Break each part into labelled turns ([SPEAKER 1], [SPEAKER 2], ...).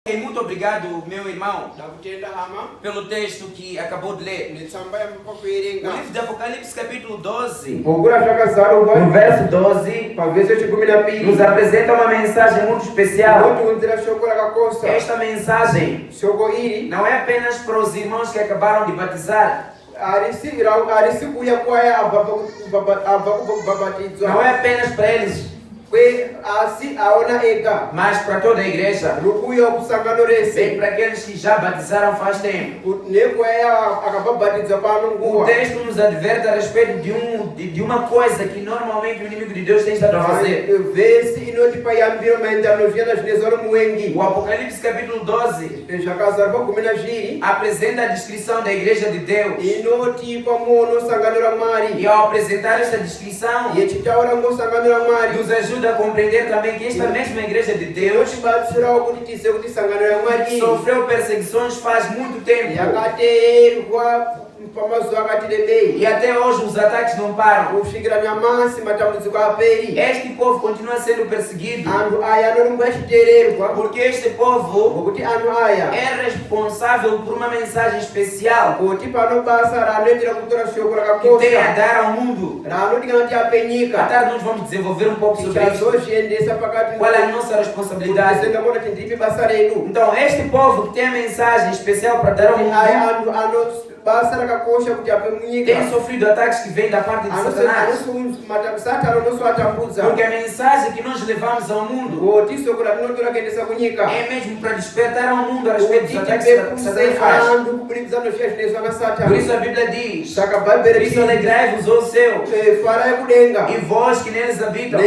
[SPEAKER 1] Muito obrigado, meu irmão, pelo texto que acabou de ler. O livro de Apocalipse, capítulo 12, no verso 12, nos apresenta uma mensagem muito especial. Esta mensagem não é apenas para os irmãos que acabaram de batizar. Não é apenas para eles, mas para toda a igreja, e para aqueles que já batizaram faz tempo. O texto nos adverte a respeito de uma coisa que normalmente o inimigo de Deus tem estado a fazer. O Apocalipse capítulo 12 apresenta a descrição da igreja de Deus. E ao apresentar esta descrição, nos ajuda a compreender também que esta mesma igreja de Deus sofreu perseguições faz muito tempo. E até hoje os ataques não param. Este povo continua sendo perseguido, porque este povo é responsável por uma mensagem especial que tem a dar ao mundo. À tarde nós vamos desenvolver um pouco sobre isso. Qual é a nossa responsabilidade? Então este povo que tem a mensagem especial para dar ao mundo tem sofrido ataques que vêm da parte de Satanás. Porque a mensagem que nós levamos ao mundo é mesmo para despertar ao mundo a respeito dos ataques que Satanás faz. Por isso a Bíblia diz: por isso alegrai-vos, ó céu, e vós que neles habitam.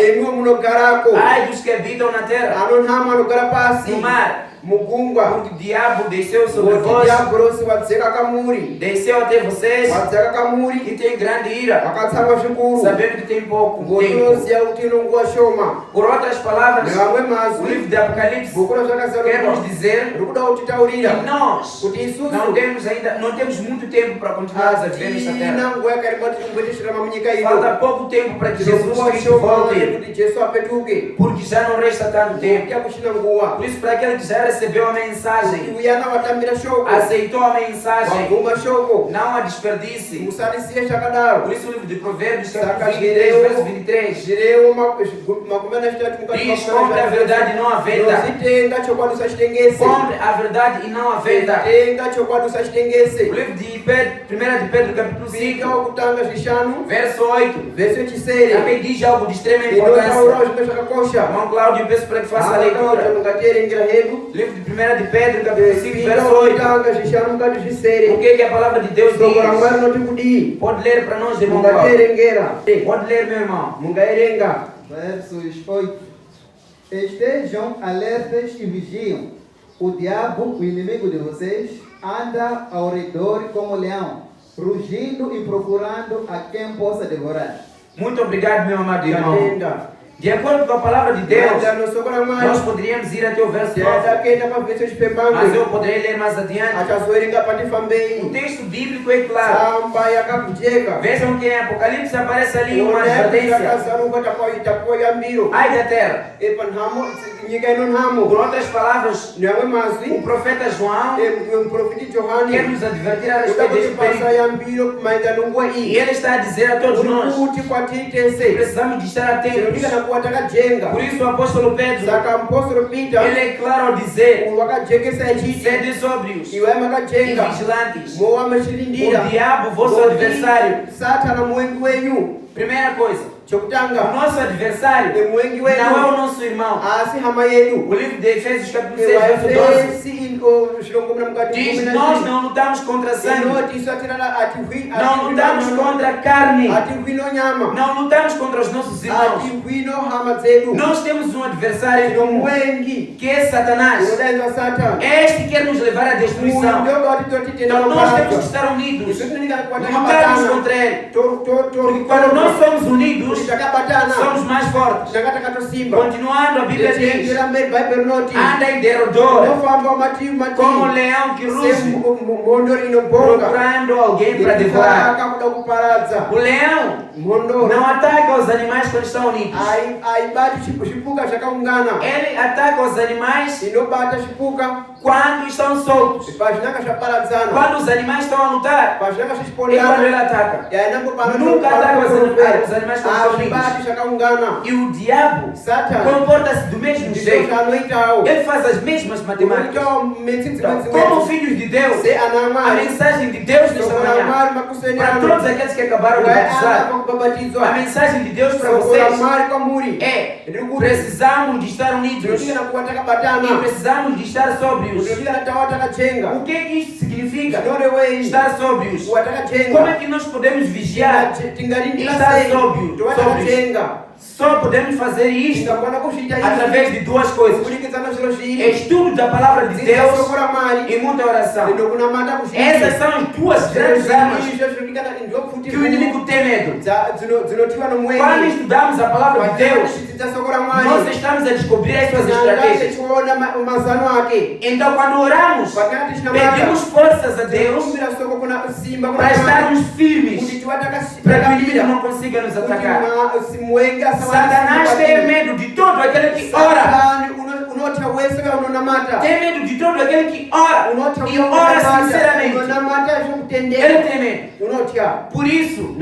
[SPEAKER 1] Ai dos que habitam na terra, no mar, porque o diabo desceu sobre vós, desceu até vocês, e tem grande ira, sabendo que tem pouco tempo. Por outras palavras, o livro de Apocalipse quer nos dizer que nós não temos muito tempo para continuar a viver nesta terra. Falta pouco tempo para que Jesus Cristo volte, porque já não resta tanto tempo. Por isso, para aquele que já recebeu a mensagem, aceitou a mensagem, não a desperdice. Por isso o livro de Provérbios, capítulo 23, verso 23, diz: compre a verdade e não a venda. Compre a verdade e não a venda. O livro de 1 de Pedro, capítulo 5, verso 8, também diz algo de extrema importância. Irmão Cláudio, peço para que faça a leitura. Livro de 1 de Pedro, capítulo 5, verso 8. O que a palavra de Deus diz? Pode ler para nós, irmão Cláudio. Pode ler, meu irmão.
[SPEAKER 2] Versos 8. Estejam alertas e vigiam. O diabo, o inimigo de vocês, anda ao redor como leão, rugindo e procurando a quem possa devorar.
[SPEAKER 1] Muito obrigado, meu amado irmão. De acordo com a palavra de Deus, nós poderíamos ir até o verso 9, mas eu poderei ler mais adiante. O texto bíblico é claro. Vejam que em Apocalipse aparece ali uma advertência: ai da terra. Por outras palavras, o profeta João quer nos advertir a respeito deste perigo. E ele está a dizer a todos nós: precisamos de estar atentos. Por isso o apóstolo Pedro, ele é claro ao dizer: sede sóbrios e vigilantes. O diabo, vosso adversário. Primeira coisa, o nosso adversário não é o nosso irmão. O livro de Efésios, capítulo 6, verso 12, diz: nós não lutamos contra sangue, não lutamos contra a carne, não lutamos contra os nossos irmãos. Nós temos um adversário comum, que é Satanás. Este quer nos levar à destruição. Então nós temos que estar unidos, lutarmos contra ele. Porque quando nós somos unidos, juntos, somos mais fortes. Continuando, a Bíblia diz: anda em derredor, como um leão que ruge, procurando alguém para devorar. O leão não ataca os animais quando estão unidos. Ele ataca os animais quando estão soltos. Quando os animais estão a lutar, é quando ele ataca. Nunca ataca os animais quando estão unidos. E o diabo comporta-se do mesmo jeito. Ele faz as mesmas matemáticas. Como filhos de Deus, a mensagem de Deus nesta manhã, para todos aqueles que acabaram de batizar, a mensagem de Deus para vocês é: precisamos de estar unidos e precisamos de estar sóbrios. O que isso significa? Estar sóbrios. Como é que nós podemos vigiar e estar sóbrios? Só podemos fazer isto através de duas coisas: estudo da palavra de Deus e muita oração. Essas são as duas grandes armas que o inimigo tem medo. Quando estudamos a palavra de Deus, nós estamos a descobrir as suas estratégias. Então, quando oramos, pedimos forças a Deus para estarmos firmes, para que o inimigo não consiga nos atacar. Satanás tem medo de todo aquele que ora. Tem medo de todo aquele que ora e ora sinceramente. Ele tem medo. Por isso,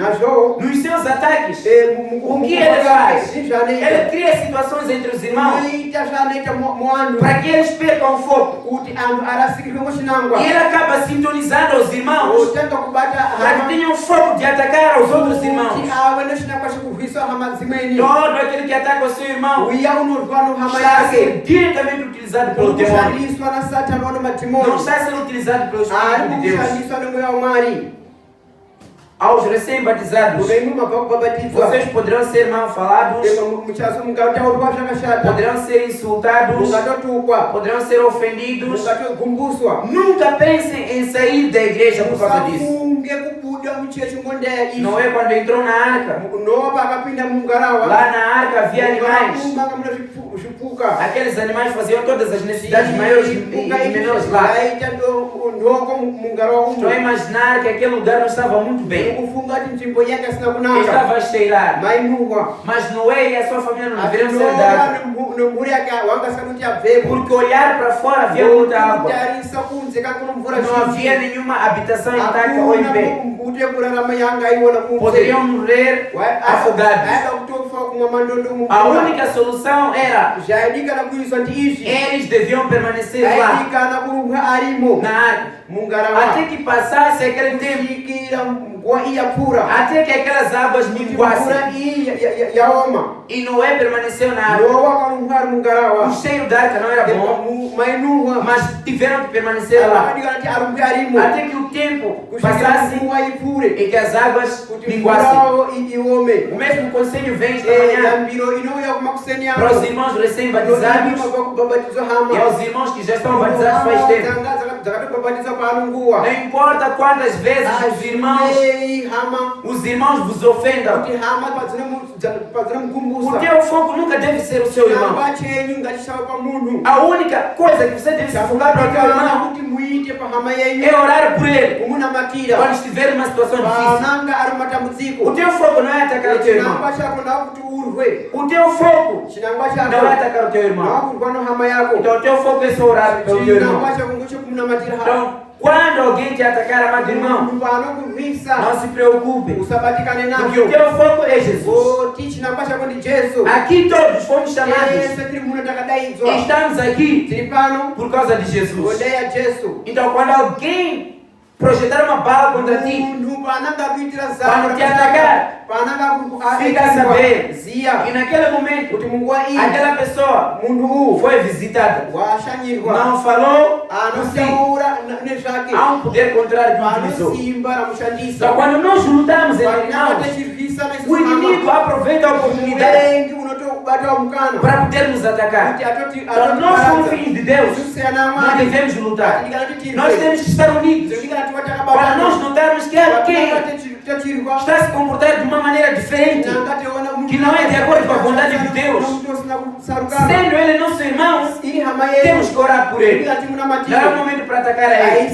[SPEAKER 1] nos seus ataques, o que ele faz? Ele cria situações entre os irmãos para que eles percam o foco. E ele acaba sintonizando os irmãos para que tenham foco de atacar os outros irmãos. Todo aquele que ataca o seu irmão está a ser diretamente utilizado pelo demônio. Não está sendo utilizado pelo Espírito de Deus. Aos recém-batizados, vocês poderão ser mal falados, poderão ser insultados, poderão ser ofendidos. Nunca pensem em sair da igreja por causa disso. Não é quando entrou na arca. Lá na arca havia animais. Aqueles animais faziam todas as necessidades maiores e menores lá. Estou a imaginar que aquele lugar não estava muito bem. Estava a cheirar. Mas Noé e a sua família não deveriam ser dados. Porque olhar para fora havia muita água. Não havia nenhuma habitação intacta ou em pé. Poderiam morrer afogados. A única solução era: eles deviam permanecer lá na arca até que passasse aquele tempo, até que aquelas águas minguassem. E Noé permaneceu na arca. O cheiro da arca não era bom, mas tiveram que permanecer lá até que o tempo passasse e que as águas minguassem. O mesmo conselho vem esta manhã para os irmãos recém-batizados e aos irmãos que já estão batizados faz tempo. Não importa quantas vezes os irmãos vos ofendam, o teu foco nunca deve ser o seu irmão. A única coisa que você deve se focar para o teu irmão é orar por ele quando estiver numa situação difícil. O teu foco não é atacar o teu irmão. O teu foco não é atacar o teu irmão. Então o teu foco é só orar pelo teu irmão. Então, quando alguém te atacar, amado irmão, não se preocupe, porque o teu foco é Jesus. Aqui todos fomos chamados e estamos aqui por causa de Jesus. Então, quando alguém projetar uma bala contra ti, quando te atacar, fica a saber que naquele momento aquela pessoa foi visitada. Não falou, há um poder contrário que utilizou. Então, quando nós lutamos entre nós, o inimigo aproveita a oportunidade para poder nos atacar. Então, nós como filhos de Deus, nós devemos lutar. Nós temos que estar unidos. Para nós notarmos que alguém está a se comportar de uma maneira diferente, que não é de acordo com a vontade de Deus, sendo ele nosso irmão, temos que orar por ele. Não é o momento para atacar a ele,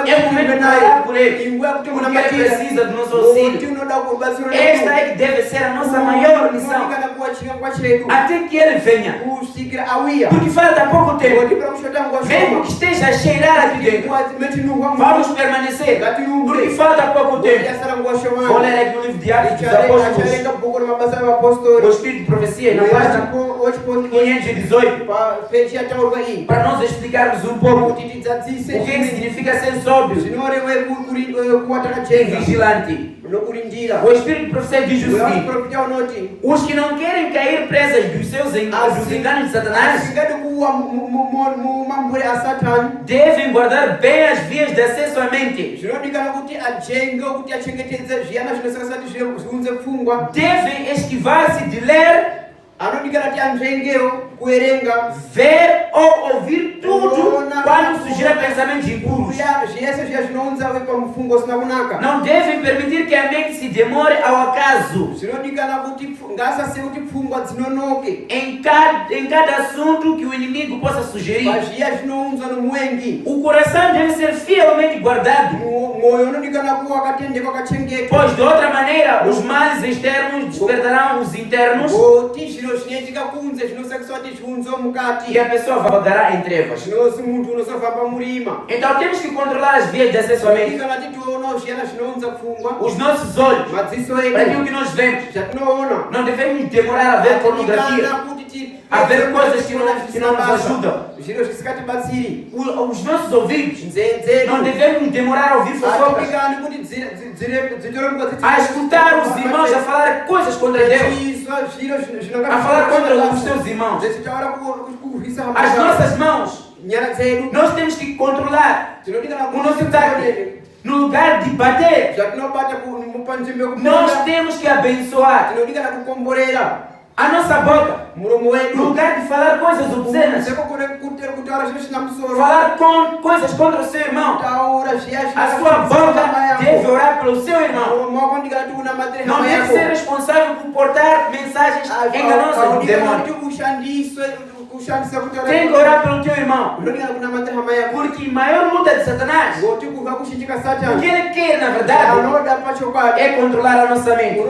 [SPEAKER 1] é o momento para orar por ele, porque ele precisa do nosso auxílio. Esta é que deve ser a nossa maior missão, até que ele venha, porque falta pouco tempo. Mesmo que esteja a cheirar aqui dentro, vamos permanecer, porque falta pouco tempo. Vou ler aqui no livro de Atos dos Apóstolos, o Espírito de Profecia, na página 518, para nós explicarmos um pouco o que significa ser sóbrio e vigilante. O Espírito de Profecia diz o seguinte: os que não querem cair presas dos enganos de Satanás devem guardar bem as vias de acesso à mente. Devem esquivar-se de ler, ver ou ouvir tudo quando surgir pensamentos impuros. Não devem permitir que a mente se demore ao acaso em cada assunto que o inimigo possa sugerir. O coração deve ser fielmente guardado, pois de outra maneira os males externos despertarão os internos e a pessoa vagará em trevas. Então temos que controlar as vias de acesso à mente, os nossos olhos, para aquilo que nós vemos. Não devemos demorar a ver pornografia, a ver coisas que não nos ajudam. Os nossos ouvidos, não devemos demorar a ouvir fofocas, a escutar os irmãos a falar coisas contra Deus, a falar contra os seus irmãos. As nossas mãos, nós temos que controlar o nosso ataque. No lugar de bater, nós temos que abençoar. A nossa boca, no lugar de falar coisas obscenas, falar coisas contra o seu irmão, a sua boca deve orar pelo seu irmão. Não deve ser responsável por portar mensagens enganosas do demônio. Tem que orar pelo teu irmão, porque a maior luta de Satanás, o que ele quer na verdade é controlar a nossa mente.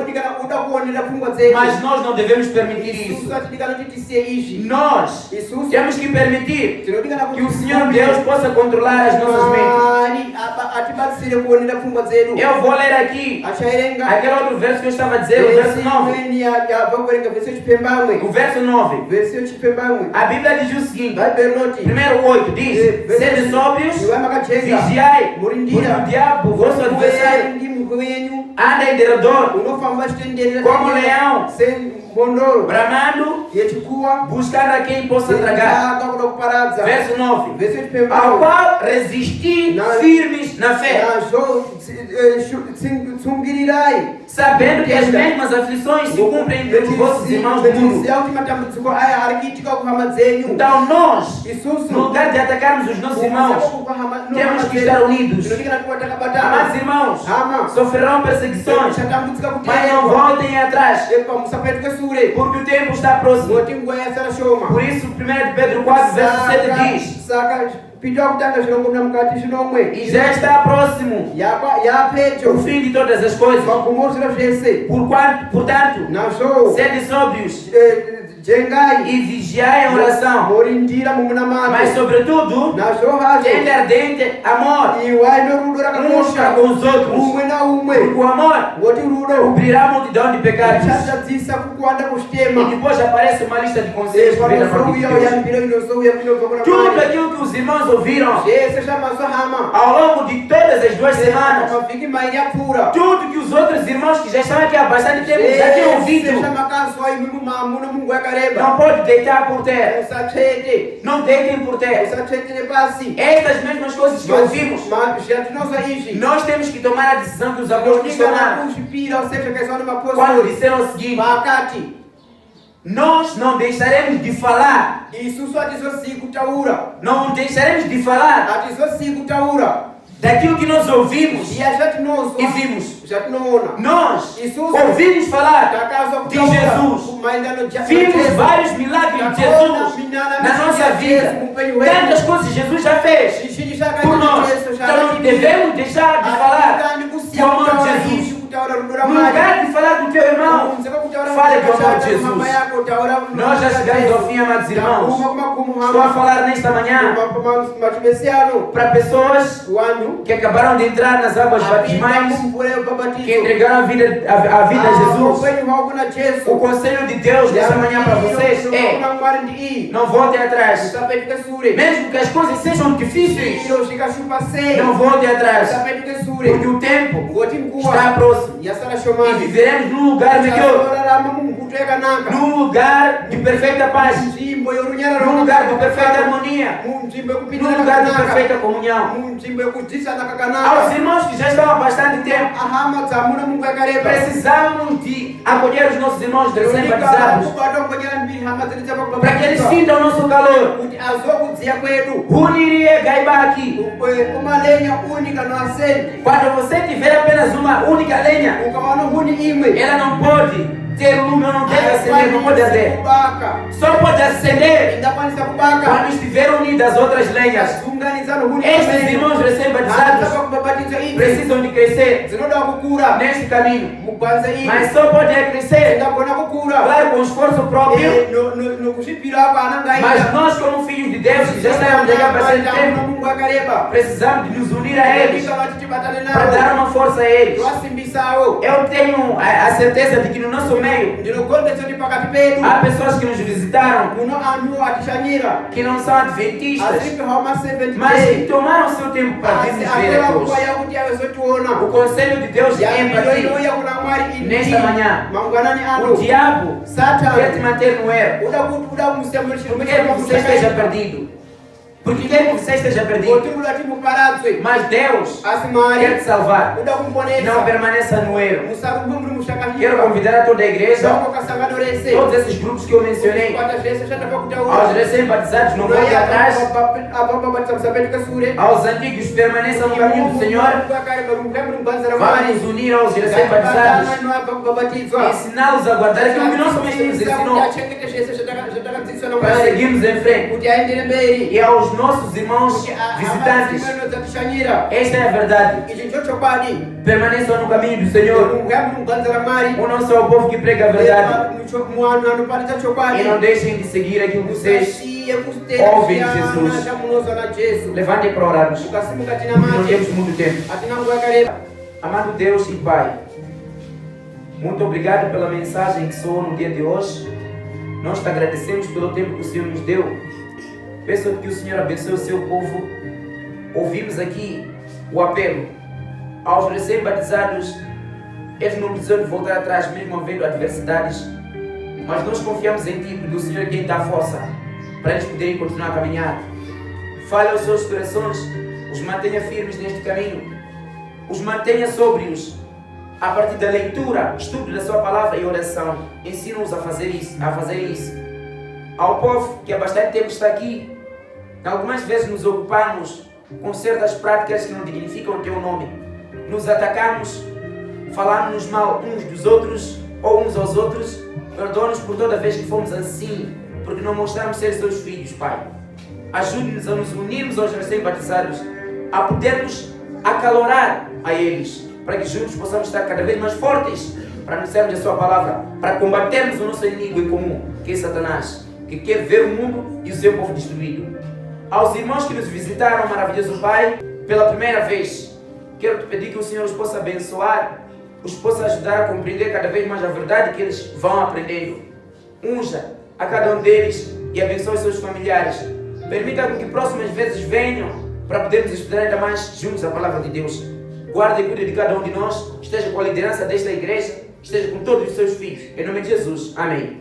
[SPEAKER 1] Mas nós não devemos permitir isso. Nós temos que permitir que o Senhor Deus possa controlar as nossas mentes. Eu vou ler aqui aquele outro verso que eu estava a dizer, o verso 9. O verso 9. A Bíblia diz o seguinte, primeiro 8 diz: sede sóbrios, vigiai, porque o diabo, vosso adversário, anda em derredor como leão, bramando, buscando a quem possa tragar. Verso 9: ao qual resisti firmes na fé, sabendo que as mesmas aflições se cumprem entre os vossos irmãos do mundo. Então nós, no lugar de atacarmos os nossos irmãos, temos que estar unidos. Amados irmãos, sofrerão perseguições, mas não voltem atrás, porque o tempo está próximo. Por isso 1 Pedro 4, verso 7 diz: e já está próximo o fim de todas as coisas. Portanto, sede sóbrios e vigiai em oração, mas sobretudo tende ardente amor uns para com os outros, porque o amor cobrirá a multidão de pecados. E depois aparece uma lista de conselhos. Tudo aquilo que os irmãos ouviram ao longo de todas as 2 semanas, tudo que os outros irmãos que já estão aqui há bastante tempo já tinham ouvido, não pode deitar por terra. Não deitem por terra. Estas mesmas coisas que ouvimos, nós temos que tomar a decisão que os apóstolos tomaram quando disseram o seguinte: nós não deixaremos de falar. Não deixaremos de falar daquilo que nós ouvimos e vimos. Nós ouvimos falar de Jesus. Vimos vários milagres de Jesus na nossa vida. Tantas coisas Jesus já fez por nós. Então não devemos deixar de falar do amor de Jesus. No lugar de falar do teu irmão, fale do amor de Jesus. Nós já chegamos ao fim, amados irmãos. Estou a falar nesta manhã para pessoas que acabaram de entrar nas águas batismais, que entregaram a vida a Jesus. O conselho de Deus desta manhã para vocês é: não voltem atrás. Mesmo que as coisas sejam difíceis, não voltem atrás, porque o tempo está próximo. E viveremos num lugar melhor, num lugar de perfeita paz, num lugar de perfeita harmonia, num lugar de perfeita comunhão. Aos irmãos que já estão há bastante tempo, precisamos de acolher os nossos irmãos recém-batizados, para que eles sintam o nosso calor. Uniria Gaiba aqui. Quando você tiver apenas uma única lenha, ela não pode ter lume, não deve acender, não pode arder. Só pode acender quando estiver unidas as outras lenhas. Estes irmãos recém-batizados precisam de crescer neste caminho, mas só pode crescer, claro, com esforço próprio. Mas nós, como filhos de Deus, que já estamos aqui há bastante tempo, precisamos de nos unir a eles para dar uma força a eles. Eu tenho a certeza de que no nosso meio há pessoas que nos visitaram, que não são adventistas, mas que tomaram o seu tempo para vir nos ver aqui. O conselho de Deus é para ti nesta manhã. O diabo quer te manter no erro, porque quer que você esteja perdido. Porque quer que você esteja perdido, mas Deus quer te salvar. Não permaneça no erro. Quero convidar a toda a igreja, todos esses grupos que eu mencionei, aos recém-batizados, não voltem atrás, aos antigos, permaneçam no caminho do Senhor. Vamos nos unir aos recém-batizados, ensiná-los a guardar aquilo que nosso mestre nos ensinou, para seguirmos em frente. E aos nossos irmãos visitantes, esta é a verdade: permaneçam no caminho do Senhor. O nosso é o povo que prega a verdade, e não deixem de seguir aquilo que vocês ouvem de Jesus. Levantem para orarmos, não temos muito tempo. Amado Deus e Pai, muito obrigado pela mensagem que soou no dia de hoje. Nós te agradecemos pelo tempo que o Senhor nos deu. Peço que o Senhor abençoe o seu povo. Ouvimos aqui o apelo aos recém-batizados. Eles não precisam de voltar atrás, mesmo havendo adversidades, mas nós confiamos em Ti, porque o Senhor é quem dá força para eles poderem continuar a caminhar. Fale aos seus corações, os mantenha firmes neste caminho, os mantenha sóbrios a partir da leitura, estudo da Sua palavra e oração. Ensina-os a fazer isso. Ao povo que há bastante tempo está aqui, algumas vezes nos ocupamos com certas práticas que não dignificam o Teu nome. Nos atacamos, falamos mal uns dos outros ou uns aos outros. Perdoa-nos por toda vez que fomos assim, porque não mostramos ser Teus filhos, Pai. Ajude-nos a nos unirmos aos recém-batizados, a podermos acalorar a eles, para que juntos possamos estar cada vez mais fortes para anunciarmos a Sua palavra, para combatermos o nosso inimigo em comum, que é Satanás, que quer ver o mundo e o seu povo destruído. Aos irmãos que nos visitaram, maravilhoso Pai, pela primeira vez, quero te pedir que o Senhor os possa abençoar, os possa ajudar a compreender cada vez mais a verdade que eles vão aprendendo. Unja a cada um deles e abençoe seus familiares. Permita que próximas vezes venham para podermos estudar ainda mais juntos a palavra de Deus. Guarda e cuide de cada um de nós, esteja com a liderança desta igreja, esteja com todos os seus filhos. Em nome de Jesus. Amém.